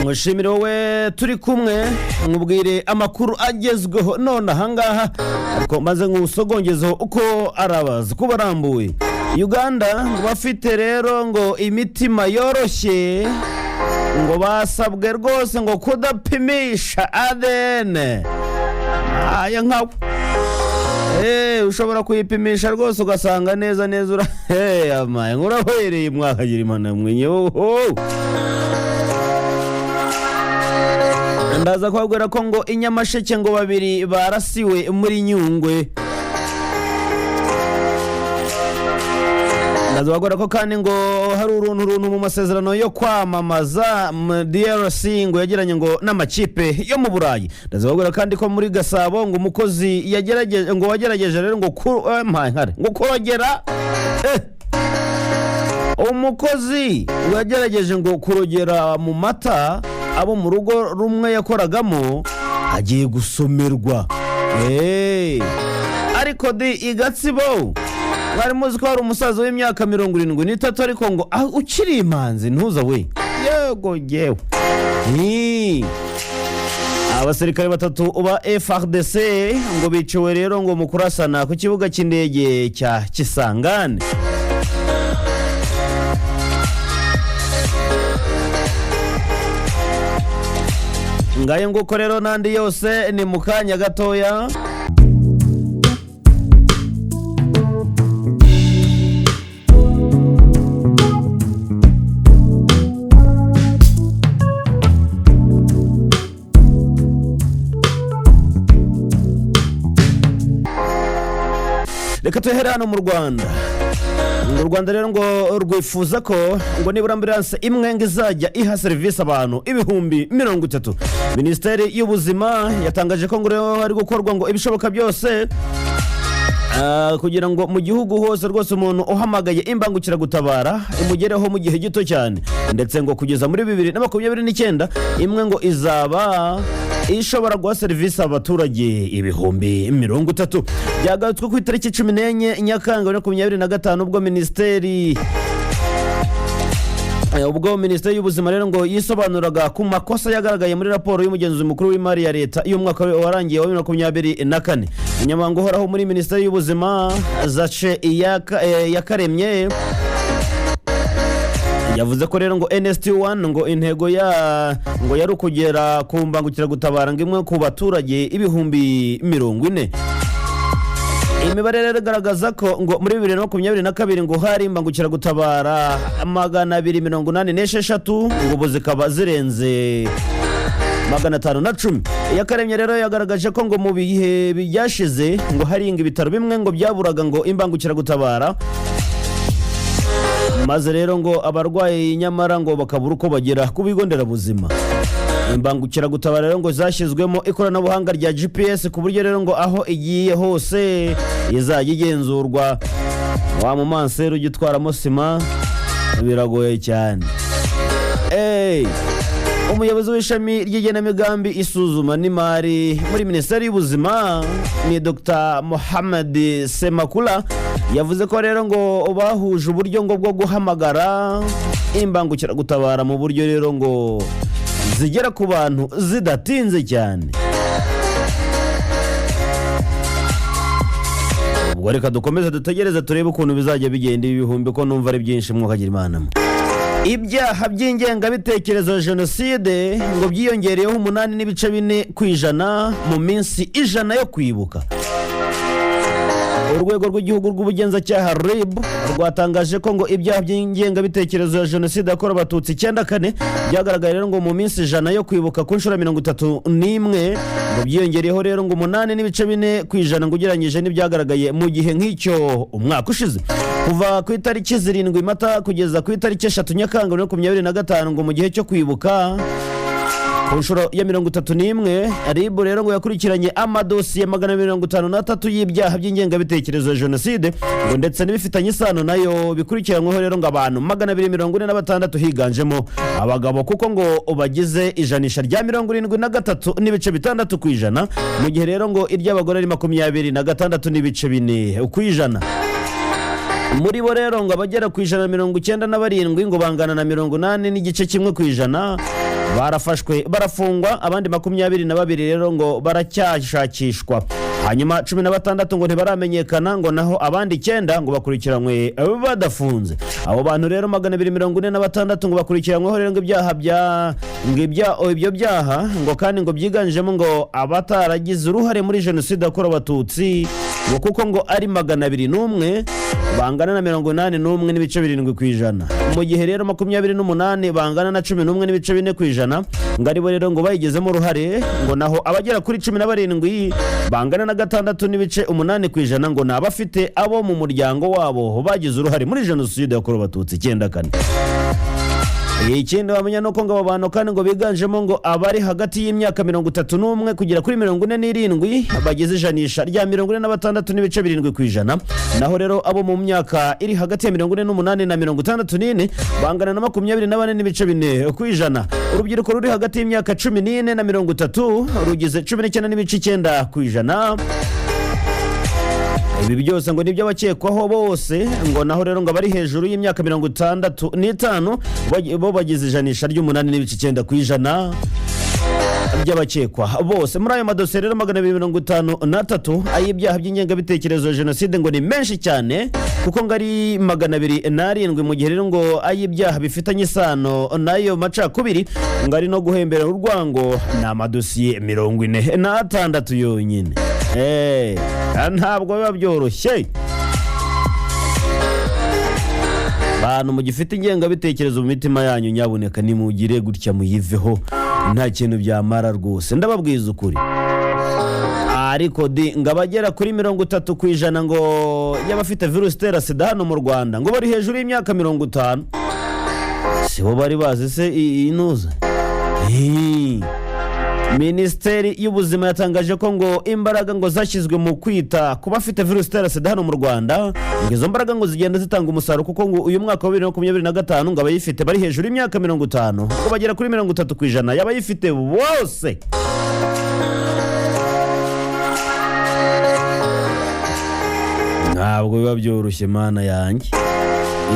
Mushimire wowe turi kumwe nkubwire amakuru agezweho none ahangaha ariko maze nkusogongezeho uko arabaza kuba arambuye. Uganda ngo bafite rero ngo imitima yoroshye ngo basabwe rwose ngo kudapimisha ADN. Aya nkawe ushobora kuyipimisha rwose ugasanga neza neza amaye nk'urahwereye mwakagira imana mwenye ndaza kubabwira ko ngo inyamasheke ngo babiri barasiwe muri Nyungwe. Ndaza kubabwira ko kandi ngo hari uruntu mu masezerano yo kwamamaza DRC ngo yagiranye ngo n'amakipe yo mu Burayi. Ndaza kubabwira kandi ko muri Gasabo ngo umukozi wagerageje rero ngo kurogera umukozi wagerageje ngo kurogera mu mata abo mu rugo rumwe yakoragamo agiye gusomerwa. Ariko Igatsibo bari muzi ko hari umusaza w'imyaka 73 ariko ngo ukiri imanzi ntuza we yego yewe. Abasirikare batatu uba FARDC ngo biciwe rero ngo mu kurasana ku kibuga cy'indege cya Kisangane. Ngaye nguko rero nandi yose ni mukanya gatoya. Reka tuhere hano mu Rwanda. Mu Rwanda rero ngo rwifuza ko ngo nibura ambulance imwe ngizajya iha service abantu 30,000. Minisiteri y'ubuzima yatangaje ko ngo rero hari gukorwa ngo ibishoboka byose kugira ngo mu gihugu hose rwose umuntu uhamagaye imbangukira gutabara imugereho mu gihe gito cyane, ndetse ngo kugeza muri 2029 imwe ngo izaba ishobora guha serivisi abaturage 30,000. Byagarutswe ku itariki 14 Nyakanga 2025 ubwo Minisiteri y'ubuzima rero ngo yisobanuraga ku makosa yagaragaye muri raporo y'umugenzuzi mukuru w'imari ya leta y'umwaka warangiye wa 2024. Umunyamabanga uhoraho muri Minisiteri y'ubuzima Zache Yakaremye yavuze ko rero ngo NST1 ngo intego ngo yari kugera ku mbangukira gutabara imwe ku baturage 40,000. Imibare rero igaragaza ko ngo muri 2022 ngo hari imbangukira gutabara 286 ngo buzikaba zirenze 510. Yakaremye rero yagaragaje ko ngo mu bihe byashize ngo hari ibitaro bimwe ngo byaburaga ngo imbangukira gutabara, maze rero ngo abarwayi nyamara ngo bakabura uko bagera ku bigo nderabuzima. Imbangukira gutabara rero ngo zashyizwemo ikoranabuhanga rya GPS ku buryo rero ngo aho igiye hose izajya igenzurwa. Wa mu mansero ugitwaramo sima biragoye cyane. Umuyobozi w'ishami ry'igenamigambi isuzuma n'imari muri Minisiteri y'ubuzima ni Dr. Mohamed Semakula yavuze ko rero ngo bahuje uburyo ngo bwo guhamagara imbangukira gutabara mu buryo rero ngo zigera ku bantu zidatinze cyane. Ubwo reka dukomeze dutegereze turebe ukuntu bizajya bigenda ibihumbi ko numva ari byinshi mwokagira imana. Ibyaha by'ingengabitekerezo Jenoside ngo byiyongereyeho 8.4% mu minsi 100 yo kwibuka. Urwego rw'igihugu rw'ubugenzacyaha RIB rwatangaje ko ngo ibyaha by'ingengabitekerezo ya Jenoside yakorewe Abatutsi 94 byagaragaye rero ngo mu minsi 100 yo kwibuka ku nshuro 31 ngo byiyongereyeho rero ngo 8.4% ngo ugereranyije n'ibyagaragaye mu gihe nk'icyo umwaka ushize. Kuva ku itariki 7 Mata kugeza ku itariki 3 Nyakanga 2025 ngo mu gihe cyo kwibuka ku nshuro ya 31 RIB rero ngo yakurikiranye amadosiye 253 y'ibyaha by'ingengabitekerezo ya Jenoside ngo ndetse n'ibifitanye isano nayo bikurikiranyweho rero ngo abantu 246 higanjemo abagabo kuko ngo bagize ijanisha rya 73.6% mu gihe rero ngo iry'abagore ari 26.4%. Muri bo rero ngo abagera ku 197 ngo bangana na 80.1% barafashwe barafungwa, abandi 22 rero ngo baracyashakishwa, hanyuma 16 ngo ntibaramenyekana, ngo naho abandi 9 ngo bakurikiranywe badafunze. Abo bantu rero 246 ngo bakurikiranyweho rero ngo ibyo byaha ngo kandi ngo byiganjemo ngo abataragize uruhare muri jenoside yakorewe abatutsi, ngo kuko ngo ari 201 bangana na 81.7%, mu gihe rero 28 bangana na 11.4% ngo aribo rero ngo bayigezemo uruhare, ngo naho abagera kuri 17 bangana na 6.8% ngo nabafite abo mu muryango wabo bagize uruhare muri jenoside yakorewe abatutsi 94. Ikindi bamenya nuko ngo abantu kandi ngo biganjemo ngo abari hagati y'imyaka 31 kugera kuri 47 bagize ijanisha rya 46.7%, naho rero abo mu myaka iri hagati ya 48 na 64 bangana na 24.4%. Urubyiruko ruri hagati y'imyaka 14 na 30 rugize 19.9%. Ibi byose ngo nibyo bakekwaho bose, ngo naho rero ngo bari hejuru y'imyaka 65 bo bagize ijanisha ry'8.9% by'abakekwa bose. Muri ayo madosiye rero 253 ay'ibyaha by'ingengabitekerezo ya jenoside ngo ni menshi cyane, kuko ngo ari 207, mu gihe rero ngo ay'ibyaha bifitanye isano nayo macakubiri ngo ari no guhembera urwango ni amadosiye 46 yonyine. Ntabwo biba byoroshye. Bantu mugifite ingengabitekerezo mu mitima yanyu, nyabuneka nimugire gutya muyiveho, nta kintu byamara rwose, ndababwiza ukuri. Ariko ngo abagera kuri 30% ngo y'abafite virusi itera sida hano mu Rwanda ngo bari hejuru y'imyaka 50. Si bo bari bazi se inuza? Minisiteri y'ubuzima yatangaje ko ngo imbaraga ngo zashyizwe mu kwita ku bafite virusi itera sida hano mu Rwanda, izo mbaraga ngo zigenda zitanga umusaruro, kuko ngo uyu mwaka wa 2025 ngo abayifite bari hejuru y'imyaka 50 ngo bagera kuri 30% y'abayifite bose. Ntabwo biba byoroshye mana yanjye.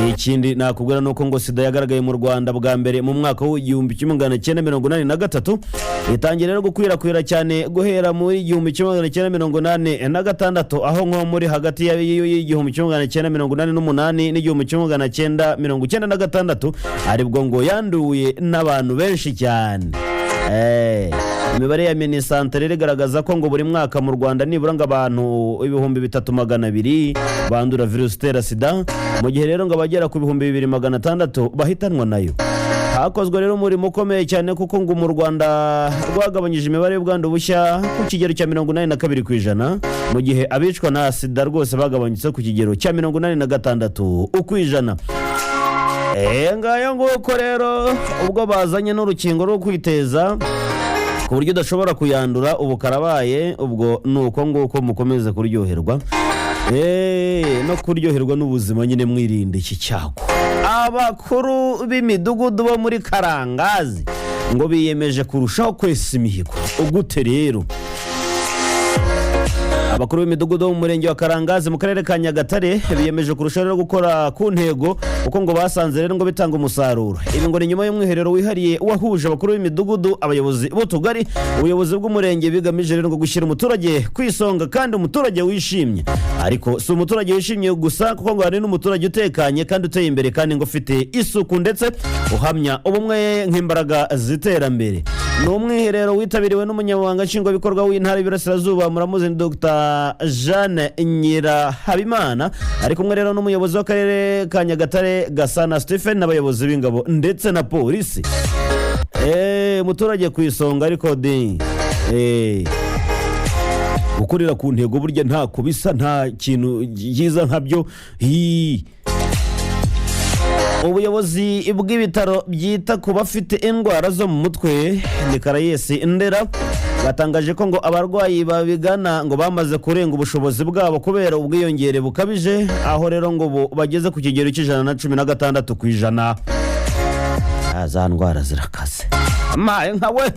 Ikindi nakubwira nuko ngo sida yagaragaye mu Rwanda bwa mbere mu mwaka w'1983, itangira rero gukwirakwira cyane guhera muri 1986, aho nko muri hagati y'1988 n'1996 aribwo ngo yanduye n'abantu benshi cyane. Imibare ya Minisante igaragaza ko ngo buri mwaka mu Rwanda nibura ngo abantu 3200 bandura virusi itera sida, mu gihe rero ngo abagera ku 2600 bahitanwa nayo. Hakozwe rero umurimo ukomeye cyane, kuko ngo mu Rwanda rwagabanyije imibare y'ubwandu bushya ku kigero cya 82%, mu gihe abicwa na sida rwose bagabanyutse ku kigero cya 86%. Ngayo nguko rero ubwo bazanye n'urukingo rwo kwiteza ku buryo udashobora kuyandura, ubu karabaye, ubwo nuko nguko mukomeze kuryoherwa no kuryoherwa n'ubuzima nyine, mwirinde iki cyago. Abakuru b'imidugudu bo muri Karangazi ngo biyemeje kurushaho kwesa imihigo. Ugute rero? Abakuru b'imidugudu mu murenge wa Karangazi mu karere ka Nyagatare biyemeje kurushaho gukora ku ntego, kuko ngo basanze rero ngo bitanga umusaruro. Ibi ngo ni nyuma y'umwiherero wihariye wahuje abakuru b'imidugudu, abayobozi b'utugari, ubuyobozi bw'umurenge, bigamije rero ngo gushyira umuturage kwisonga kandi umuturage wishimye. Ariko si umuturage wishimye gusa, kuko ngo hari n'umuturage utekanye kandi uteye imbere kandi ngo ufite isuku ndetse uhamya ubumwe nk'imbaraga z'iterambere. Ni umwiherero witabiriwe n'umunyamabanga nshingwabikorwa w'intara y'Iburasirazuba Muramuzi Dr Jeanne Nyirahabimana, ari kumwe rero n'umuyobozi w'akarere ka Nyagatare Gasana Stephen n'abayobozi b'ingabo ndetse na polisi. Umuturage ku isonga. Ariko gukurira ku ntego burya nta kubisa, nta kintu cyiza nkabyo. Ubuyobozi bw'ibitaro byita ku bafite indwara zo mu mutwe ni Karayesi Ndera batangaje ko ngo abarwayi babigana ngo bamaze kurenga ubushobozi bwabo kubera ubwiyongere bukabije, aho rero ngo bageze ku kigero c'116%. Za ndwara zirakaze amaye nkawe.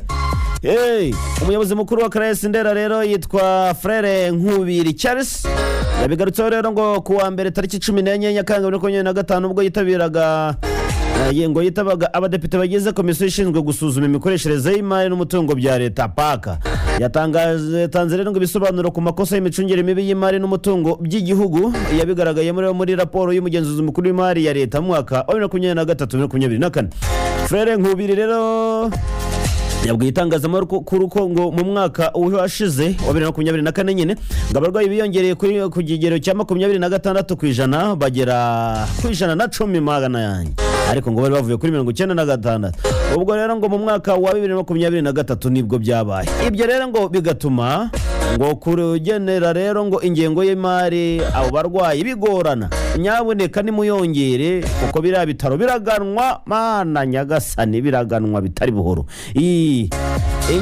Umuyobozi mukuru wa Karayesi Ndera rero yitwa Frere Nkubiri Charles, yabigarutseho rero ngo kuwa mbere tariki 14 Nyakanga 2025 ubwo yitabiraga ngo yitabaga abadepite bagize komisiyo ishinzwe gusuzuma imikoreshereze y'imari n'umutungo bya leta paka yatanze rero ngo ibisobanuro ku makosa y'imicungire mibi y'imari n'umutungo by'igihugu yabigaragaye muri raporo y'umugenzuzi mukuru w'imari ya leta mu mwaka wa 2023-2024. Frere Nkubiri rero yabwiye itangazamakuru ko ngo mu mwaka washize wa 2024 nyine ngo abarwayi biyongereye ku kigero cya 26% bagera ku 110 magana yanjye, ariko ngo bari bavuye kuri 96. Ubwo rero ngo mu mwaka wa 2023 nibwo byabaye ibyo rero ngo bigatuma ngo kurugenera rero ngo ingengo y'imari abo barwayi bigorana. Nyaboneka nimuyongere kuko biriya bitaro biraganwa, mana nyagasani, biraganwa bitari buhoro.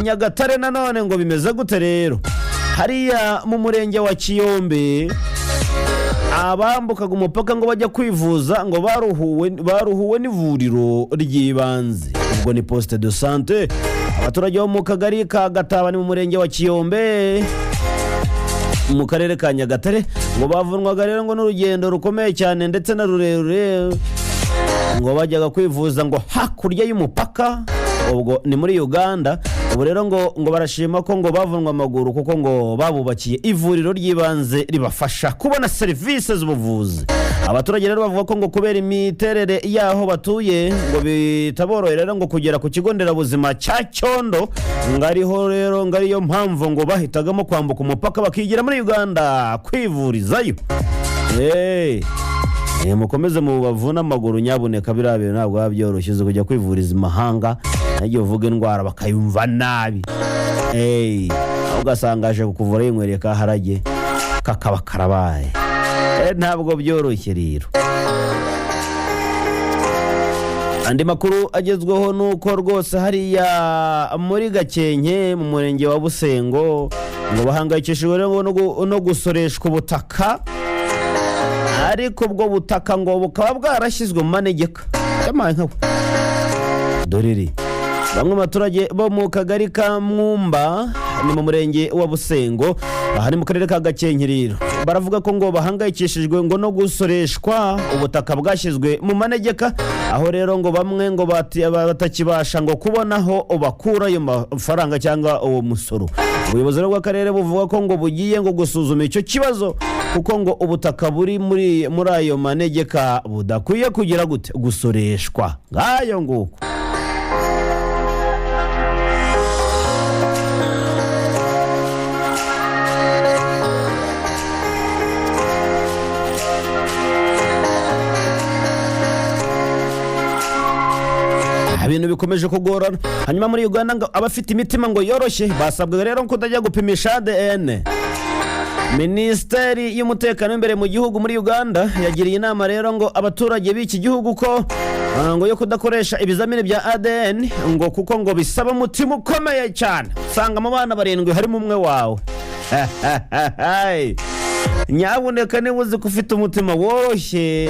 Nyagatare nanone ngo bimeze gute rero? Hariya mu murenge wa Kiyombe abambukaga umupaka ngo bajya kwivuza ngo baruhuwe n'ivuriro ry'ibanze, ubwo ni poste de santé. Abaturage bo mu kagari ka Gataba ni mu murenge wa Kiyombe mu karere ka Nyagatare ngo bavunwaga rero ngo n'urugendo rukomeye cyane ndetse na rurerure ngo bajyaga kwivuza ngo hakurya y'umupaka, ubwo ni muri Uganda. Ubu rero ngo barashima ko ngo bavunwa amaguru kuko ngo babubakiye ivuriro ry'ibanze ribafasha kubona serivisi z'ubuvuzi. Abaturage rero bavuga ko ngo kubera imiterere yaho batuye ngo bitaborohera rero ngo kugera ku kigo nderabuzima cya Cyondo, ngariho rero ngariyo mpamvu ngo bahitagamo kwambuka umupaka bakigira muri Uganda kwivurizayo. Mukomeze mu bavuna amaguru nyaboneka, biriya bintu ntabwo babyoroshye zo kujya kwivuriza imahanga nagiye uvuga indwara bakayumva nabi. Ugasanga aje kukuvura yinywereye kaharage kakaba karabaye. Ntabwo byoroshye rero. Andi makuru agezweho nuko rwose hariya muri Gakenke mu murenge wa Busengo ngo bahangayikishijwe no gusoreshwa ubutaka, ariko ubwo butaka ngo bukaba bwarashyizwe mu manegeka. Doriri bamwe abaturage bo mu kagari ka Mwumba ni mu murenge wa Busengo aha ni mu karere ka Gakenke rero baravuga ko ngo bahangayikishijwe ngo no gusoreshwa ubutaka bwashyizwe mu manegeka, aho rero ngo bamwe ngo batakibasha ngo kubonaho bakura ayo mafaranga cyangwa uwo musoro. Ubuyobozi bw'akarere buvuga ko ngo bugiye ngo gusuzuma icyo kibazo kuko ngo ubutaka buri muri ayo manegeka budakwiye kugira gute gusoreshwa ngayo nguko. Ibintu bikomeje kugorana. Hanyuma muri Uganda ngo abafite imitima ngo yoroshye basabwe rero kutajya gupimisha ADN. Minisiteri y'umutekano imbere mu gihugu muri Uganda yagiriye inama rero ngo abaturage b'iki gihugu ko ngo yo kudakoresha ibizamini bya ADN ngo kuko ngo bisaba umutima ukomeye cyane. Usanga mu bana 7 harimo umwe wawe. Nyaboneka niba uzi ko ufite umutima woroshye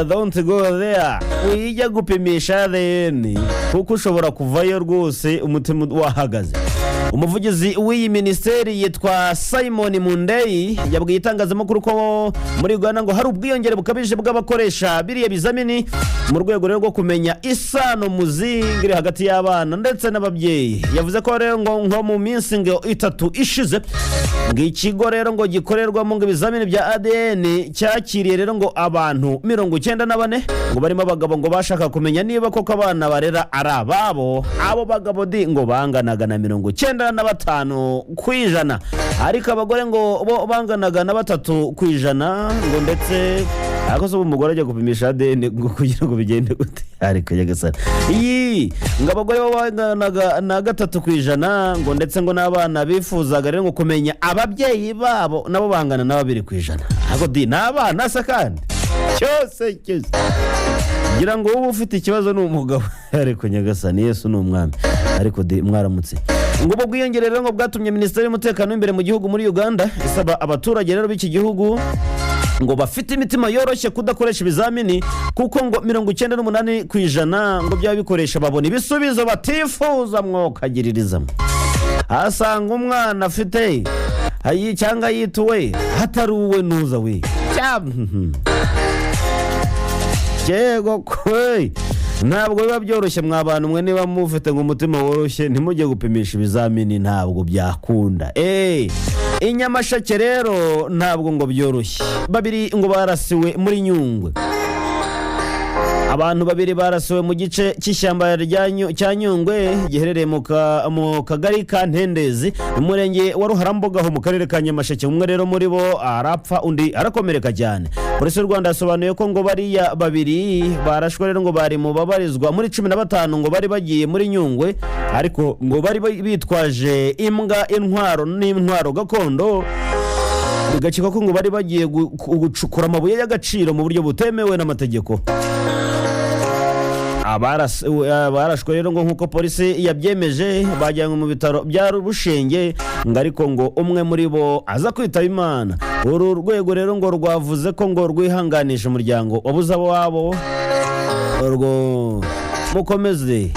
don't go there, wijya gupimisha ADN kuko ushobora kuvayo rwose umutima wahagaze. Umuvugizi w'iyi minisiteri yitwa Simon Mundei yabwiye itangazamakuru ko muri Uganda ngo hari ubwiyongere bukabije bw'abakoresha biriya bizamini mu rwego rwo kumenya isano muzingire hagati y'abana ndetse n'ababyeyi. Yavuze ko rero ngo nko mu minsi 3 ishize ngo ikigo rero ngo gikorerwamo ngo ibizamini bya ADN cyakiriye rero ngo abantu 94 ngo barimo abagabo ngo bashaka kumenya niba koko abana barera ari ababo. Abo bagabo ngo banganaga na 95%, ariko abagore ngo bo banganaga na 3% ngo ndetse ariko so umugore ajya gupimisha ADN ngo kugira ngo bigende gute, ariko yagasana ngo abagore bo banganaga na 3% ngo ndetse ngo n'abana bifuzaga rero ngo kumenya ababyeyi babo nabo bangana na 2%. Ako n'abana sakandi cyose ngira ngo ubu ufite ikibazo n'umugabo, ariko nyagasani Yesu n'umwami. Ariko mwaramutse ngo ubwo bwiyongere rero ngo bwatumye Minisiteri y'umutekano imbere mu gihugu muri Uganda isaba abaturage rero b'iki gihugu ngo bafite imitima yoroshye kudakoresha ibizamini kuko ngo 98% ngo byabikoresha babona ibisubizo batifuza mwokagiririzamo. Asanga umwana afite cyangwa yituwe hataruwe nuza we yego kwe ntabwo biba byoroshye mwa bantu mwe, niba mufite ngo umutima woroshye ntimujye gupimisha ibizamini, ntabwo byakunda. I Nyamasheke rero ntabwo ngo byoroshye, babiri ngo barasiwe muri Nyungwe. Abantu babiri barasiwe mu gice cy'ishyamba cya Nyungwe giherereye mu kagari ka Ntendezi mu murenge wa Ruharambuga ho mu karere ka Nyamasheke. Umwe rero muri bo arapfa, undi arakomereka cyane. Polisi y'u Rwanda yasobanuye ko ngo bariya babiri barashwe rero ngo bari mu babarizwa muri 15 ngo bari bagiye muri Nyungwe, ariko ngo bari bitwaje imbwa, intwaro n'intwaro gakondo. Bigakeka ko ngo bari bagiye gucukura amabuye y'agaciro mu buryo butemewe n'amategeko. Barashwe rero ngo nk'uko polisi yabyemeje bajyanywe mu bitaro bya Bushenge, ngo ariko ngo umwe muri bo aza kwitaba Imana. Uru rwego rero ngo rwavuze ko ngo rwihanganisha umuryango wabuze ababo, urwo mukomeze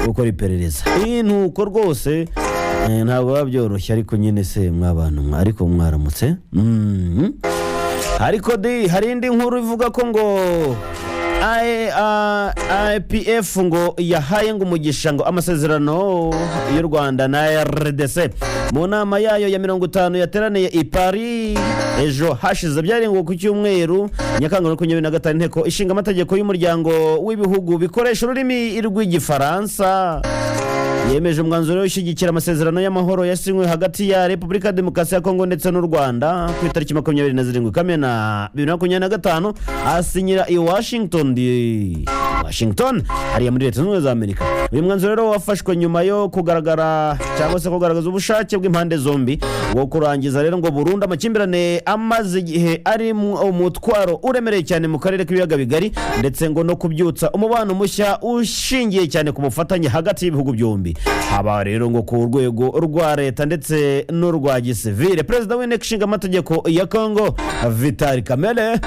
gukora iperereza. Nuko rwose ntabwo biba byoroshye, ariko nyine se mwabantu ariko mwaramutse. Ariko hari indi nkuru ivuga ko ngo IPF ngo yahaye ngo umugisha ngo amasezerano y'u Rwanda na RDC mu nama yayo ya 50 yateraniye i Paris ejo hashize. Byari ngo ku cyumweru Nyakanga 2025 inteko ishinga amategeko y'umuryango w'ibihugu bikoresha ururimi rw'igifaransa yemeje umwanzuro ushyigikira amasezerano y'amahoro yasinywe hagati ya Repubulika ya Demokarasi ya Kongo ndetse n'u Rwanda ku itariki 27 Kamena 2025 asinyira i Washington hariya muri Leta Zunze Ubumwe za Amerika. Uyu mwanzuro rero wafashwe nyuma yo kugaragaza ubushake bw'impande zombi bwo kurangiza rero ngo burundu amakimbirane amaze igihe ari umutwaro uremereye cyane mu karere k'ibiyaga bigari, ndetse ngo no kubyutsa umubano mushya ushingiye cyane ku bufatanye hagati y'ibihugu byombi. Haba rero ngo ku rwego rwa leta ndetse n'urwa gisivile. Perezida w'inteko ishinga amategeko ya Kongo Vital Kamerhe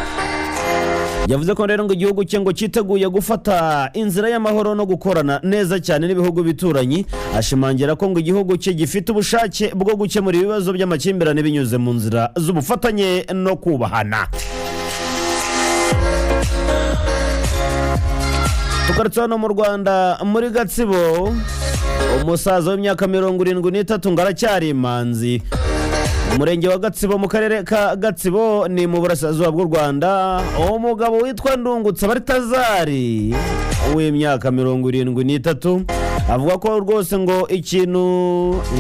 yavuze ko rero ngo igihugu cye ngo cyiteguye gufata inzira y'amahoro no gukorana neza cyane n'ibihugu bituranyi. Ashimangira ko ngo igihugu cye gifite ubushake bwo gukemura ibibazo by'amakimbirane binyuze mu nzira z'ubufatanye no kubahana. Tugarutse hano mu Rwanda muri Gatsibo, umusaza w'imyaka 73 ngo aracyari imanzi. Umurenge wa Gatsibo mu karere ka Gatsibo ni mu burasirazuba bw'u Rwanda. Umugabo witwa Ndungutse Baritazari w'imyaka 73 avuga ko rwose ngo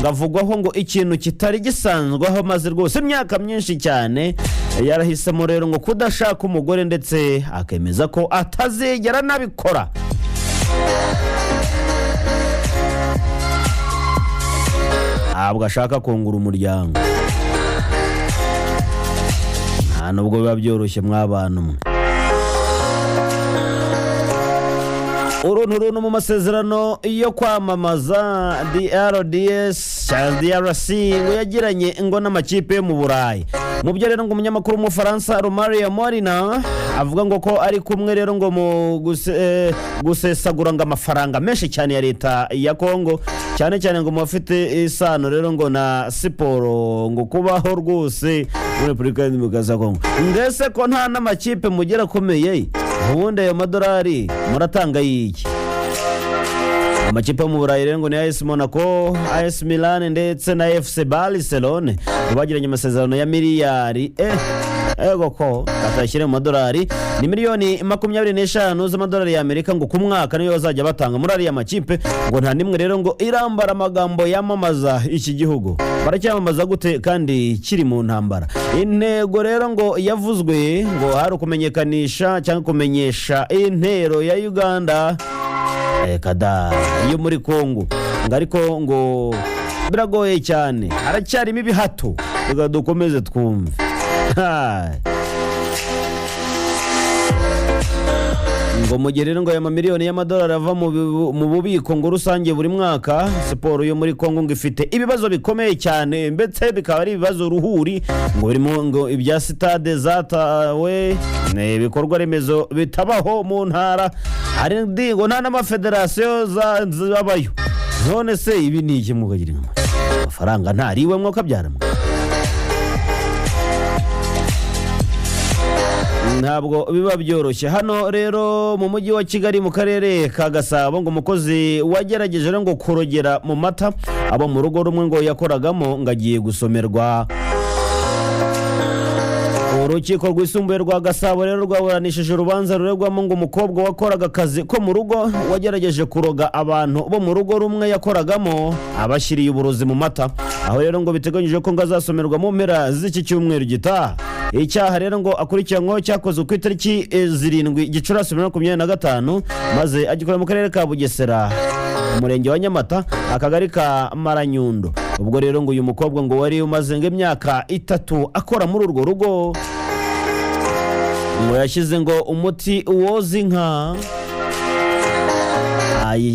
avugwaho ngo ikintu kitari gisanzwe, aho maze rwose imyaka myinshi cyane yarahisemo rero ngo kudashaka umugore, ndetse akemeza ko atazigera nabikora. Ntabwo ashaka kongura umuryango, nta nubwo biba byoroshye mw'abantu mwe. Uruntu mu masezerano yo kwamamaza DRC ngo yagiranye ngo n'amakipe yo mu Burayi. Mu byo rero ngo umunyamakuru w'umufaransa Romario Morina avuga ngo ko ari kumwe rero ngo mu gusesagura ngo amafaranga menshi cyane ya leta ya Kongo, cyane cyane ngo mufite isano rero ngo na siporo, ngo kubaho rwose muri Repubulika ya Demokarasi ya Kongo. Ndetse ko nta n'amakipe mugera akomeye, ubundi ayo madolari muratanga yiki? Amakipe mu Burayi rero ngo ni AS Monaco, AS Milan ndetse na FC Barcelona bagiranye amasezerano ya miliyari ego ko katashyire mu madolari ni miliyoni 25 z'amadolari ya Amerika ngo ku mwaka niyo bazajya batanga muri ariya makipe. Ngo nta nimwe rero ngo irambara amagambo yamamaza iki gihugu. Baracyamamaza gute kandi kiri mu ntambara? Intego rero ngo yavuzwe ngo hari kumenyekanisha cyangwa kumenyesha intero ya Uganda kada yo muri Kongo, ngo ariko ngo biragoye cyane, haracyarimo ibihato. Reka dukomeze twumve. Ngo mugere ngo aya mamiliyoni y'amadolari ava mu bubiko ngo rusange buri mwaka. Siporo yo muri Kongo ngo ifite ibibazo bikomeye cyane, mbetse bikaba ari ibibazo ruhuri, ngo birimo ngo ibya stade zatawe, ibikorwa remezo bitabaho mu ntara, hari ngo nta n'amafederasiyo zabayo. None se ibi ni iki mukagira amafaranga ntariwe mwaka byaramwe? ntabwo biba byoroshye hano rero mu mujyi wa Kigali mu karere ka Gasabo ngo umukozi wagerageje ngo kurogera mu mata abo mu rugo rumwe ngo yakoragamo ngo agiye gusomerwa. Urukiko rwisumbuye rwa Gasabo rero rwaburanishije urubanza ruregwamo ngo umukobwa wakoraga akazi ko mu rugo wagerageje kuroga abantu bo mu rugo rumwe yakoragamo abashyiriye uburozi mu mata, aho rero ngo biteganyije ko ngo azasomerwa mu mpera z'iki cyumweru gitaha. Icyaha rero ngo akurikiranyweho cyakozwe ku itariki 7 Gicurasi 2025 maze agikora mu karere ka Bugesera umurenge wa Nyamata akagari ka Maranyundo. Ubwo rero ngo uyu mukobwa ngo wari umaze imyaka 3 akora muri urwo rugo ngo yashyize ngo umuti woza inka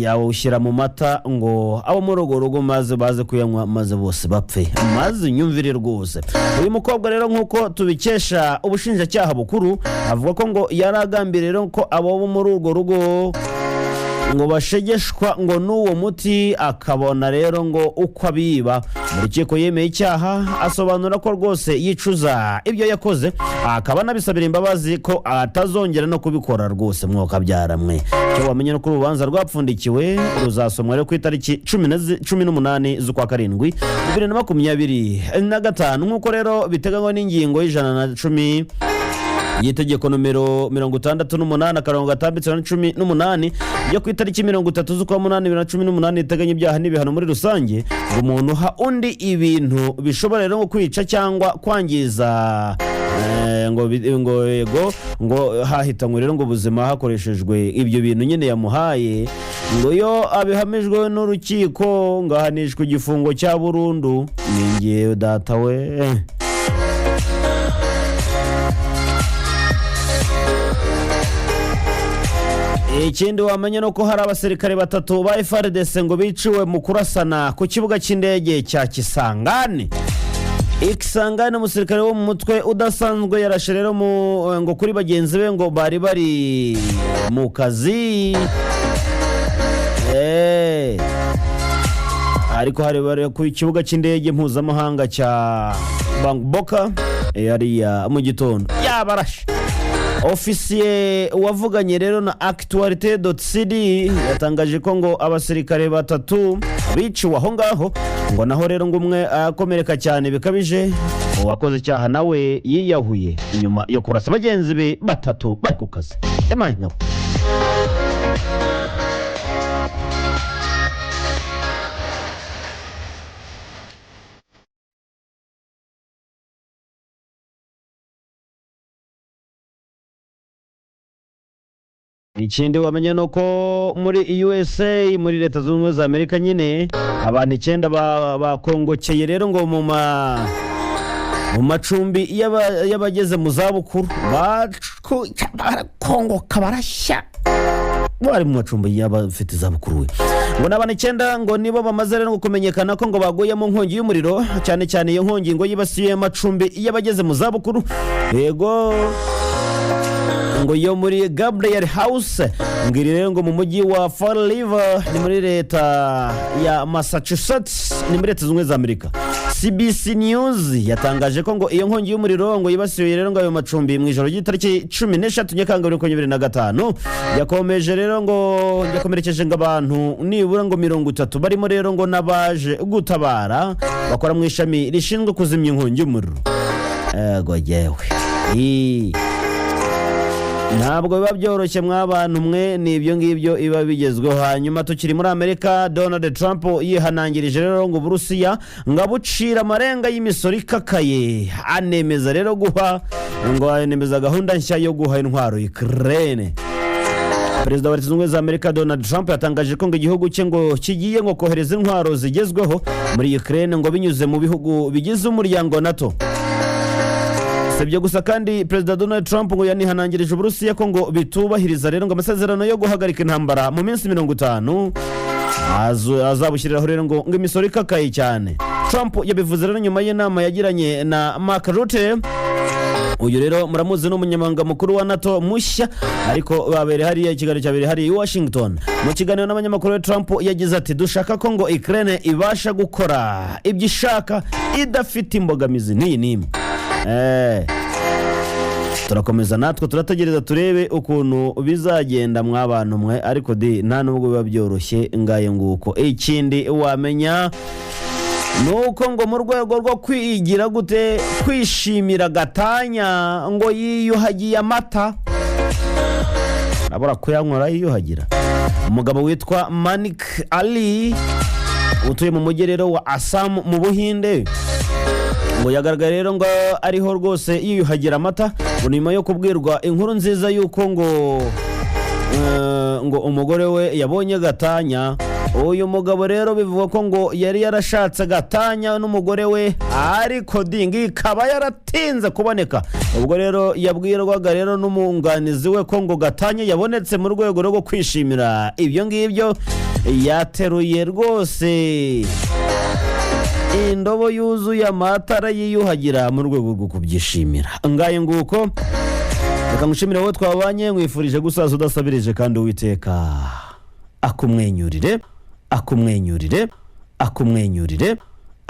awushyira mu mata ngo abo muri urwo rugo maze baze kuyanywa maze bose bapfe, maze nyumvire rwose. Uyu mukobwa rero nk'uko tubikesha ubushinjacyaha bukuru avuga ko ngo yaragambiriye rero ko abo muri urwo rugo ngo bashegeshwa ngo n'uwo muti akabona rero ngo uko abiba. Mu rukiko yemeye icyaha asobanura ko rwose yicuza ibyo yakoze akaba nabisabira imbabazi ko atazongera no kubikora rwose mwuka byaramwe. Cyo wamenye no kuri urubanza rwapfundikiwe ruzasomwa rero ku itariki 18 z'ukwa karindwi 2025 nk'uko rero biteganywa n'ingingo y'110 y'itegeko nomero 68 akarongo gatambitse na 18 yo ku itariki 30 z'ukwa 8 2018 iteganya ibyaha n'ibihano muri rusange ngo umuntu ha undi ibintu bishobora rero kwica cyangwa kwangiza ngo hahitanywe rero ngo ubuzima hakoreshejwe ibyo bintu nyine yamuhaye ngo yo abihamijwe n'urukiko ngo ahanishwe igifungo cya burundu. Ningiye data we ikindi wamenye no ko hari abasirikare 3 ba FARDC ngo biciwe mu kurasana ku kibuga cy'indege cya Kisangani. Ikisangani umusirikare wo mu mutwe udasanzwe yarashe rero ngo kuri bagenzi be ngo bari mu kazi ariko hari bari ku kibuga cy'indege mpuzamahanga cya Bangboka yariya mu gitondo yabarashe. Ofisiye wavuganye rero na Actualite.cd yatangaje ko ngo abasirikare 3 biciwe aho ngaho ngo naho rero ngo umwe akomereka cyane bikabije, uwakoze icyaha nawe yiyahuye inyuma yo kurasa bagenzi be 3 bari ku kazi. Emanya ikindi wamenye no ko muri USA muri leta zunze ubumwe za Amerika nyine abantu 9 bakongokeye rero ngo mu macumbi y'abageze mu zabukuru bakongoka barashya bari mu macumbi y'abafite zabukuru ngo n'abantu 9 ngo nibo bamaze rero kumenyekana ko ngo baguye mu nkongi y'umuriro cyane cyane iyo nkongi ngo yibasiye amacumbi y'abageze mu zabukuru. Yego ngo yo muri Gabriel House ngiri rero ngo mu mujyi wa Fall River ni muri leta ya Massachusetts ni muri leta zunze za Amerika. CBC News yatangaje ko ngo iyo nkongi y'umuriro ngo yibasiye rero ngo ayo macumbi mu ijoro ry'itariki 13 Nyakanga 2025 yakomeje rero ngo yakomerekeje ngo abantu nibura ngo 30 barimo rero ngo nabaje gutabara bakora mu ishami rishinzwe kuzimya inkongi y'umuriro. Ego yewe ntabwo biba byoroshye mw'abantu mwe n'ibyo ngibyo iba bigezweho. Hanyuma tukiri muri Amerika, Donald Trump yihanangirije rero ngo Burusiya ngo abucira amarenga y'imisoro ikakaye anemeza rero anemeza gahunda nshya yo guha intwaro Ukraine. Perezida wa Leta Zunze Ubumwe za Amerika Donald Trump yatangaje ko ngo igihugu cye ngo kigiye ngo kohereza intwaro zigezweho muri Ukraine ngo binyuze mu bihugu bigize umuryango NATO. Sebye gusa kandi Perezida Donald Trump ngo yanihanangirije Uburusiya ko ngo bitubahiriza rero ngo amasezerano yo guhagarika intambara mu minsi 50 azabushyiriraho rero ngo imisoro ikakaye cyane. Trump yabivuze rero nyuma y'inama yagiranye na Mark Rutte. Uyu rero muramuzi n'umunyamabanga mukuru wa NATO mushya ariko babere hariya ikiganiro cyabere hari i Washington. Mu kiganiro n'abanyamakuru Trump yagize ati dushaka ko ngo Ukraine ibasha gukora ibyo ishaka idafite imbogamizi n'imwe. turakomeza natwe turategereza turebe ukuntu bizagenda mw'abantu mwe, ariko nta nubwo biba byoroshye ngaye nguko. Ikindi wamenya nuko ngo mu rwego rwo kwigira gute kwishimira gatanya ngo yiyuhagiye amata, abura kuyanywera yiyuhagira. Umugabo witwa Manik Ali utuye mu mugerero wa Assam mu Buhinde ngo yagaragaye rero ngo ariho rwose yiyuhagira amata, ngo nyuma yo kubwirwa inkuru nziza yuko ngo umugore we yabonye gatanya. Uyu mugabo rero bivuga ko ngo yari yarashatse gatanya n'umugore we, ariko dingi ikaba yaratinze kuboneka. Ubwo rero yabwirwaga rero n'umwunganizi we ko ngo gatanya yabonetse mu rwego rwo kwishimira ibyo ngibyo, yateruye rwose indobo yuzuye amata arayiyuhagira mu rwego rwo kubyishimira. Ngaye nguko, reka ngushimire wowe twabanye, nkwifurije gusaza udasabirije kandi Uwiteka akumwenyurire, akumwenyurire, akumwenyurire.